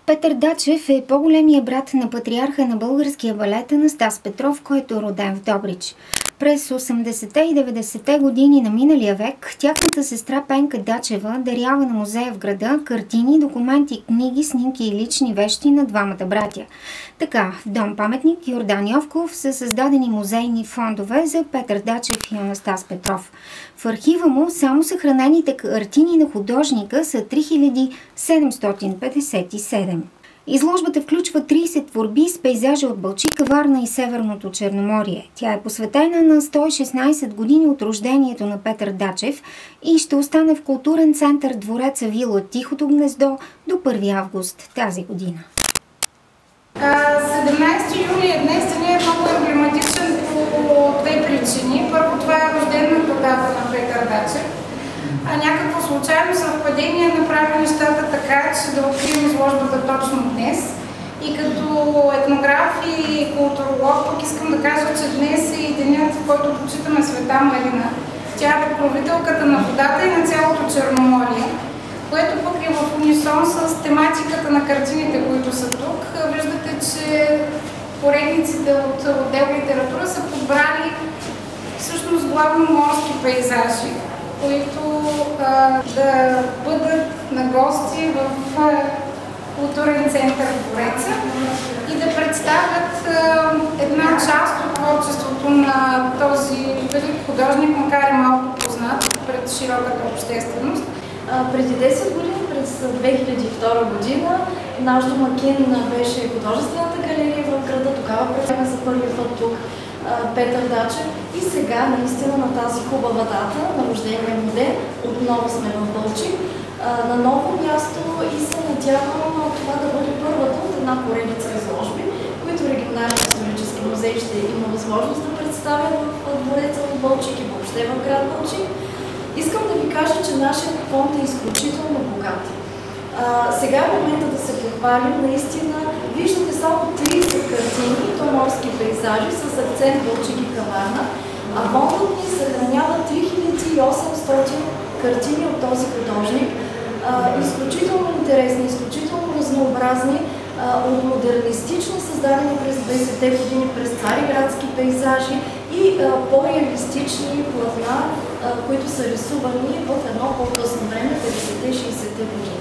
Петър Дачев е по-големия брат на патриарха на българския балет Анастас Петров, който е роден в Добрич. През 80-те и 90-те години на миналия век тяхната сестра Пенка Дачева дарява на музея в града картини, документи, книги, снимки и лични вещи на двамата братя. Така, в дом паметник Йордан Йовков са създадени музейни фондове за Петър Дачев и Анастас Петров. В архива му само съхранените картини на художника са 3757. Изложбата включва 30 творби с пейзажи от Балчика, Варна и Северното Черноморие. Тя е посветена на 116 години от рождението на Петър Дачев и ще остане в културен център Двореца Вила Тихото гнездо до 1 август тази година. 17 юли е днес, не е много емблематичен по две причини. Първо, това е рождената дата на Петър Дачев. Някакво случайно съвпадение направи нещата така, че да открием изложбата точно днес. И като етнограф и културолог пък искам да кажа, че днес е и денят, в който почитаме Света Марина. Тя е покровителката на водата и на цялото Черноморие, което пък е в унисон с тематиката на картините, които са тук. Виждате, че поредниците от отдел литература са подбрали всъщност главно морски пейзажи, които да бъдат на гости в културен център Двореца и да представят една част от творчеството на този велик художник, макар и малко познат пред широката общественост. Преди 10 години, през 2002 година, наш домакин беше художествената галерия в града. Тогава представяме за първи път тук Петър Дачев и сега наистина на тази хубава дата, на рождения му ден, отново сме в Балчик, на ново място и се надявам това да бъде първата от една поредица изложби, които Регионален исторически музей ще има възможност да представя в Двореца в Балчик и въобще в град Балчик. Искам да ви кажа, че нашия фонд е изключително богат. Сега е момента да се похвалим. Наистина, виждате само 30 картини, то морски пейзажи с акцент Балчик и Каварна, а фондът ни съхранява 3800 картини от този художник. Изключително интересни, изключително разнообразни, от модернистично създадени през 20-те години през цариградски пейзажи и по-реалистични платна, които са рисувани в едно по-късно време, 50-те и 60-те години.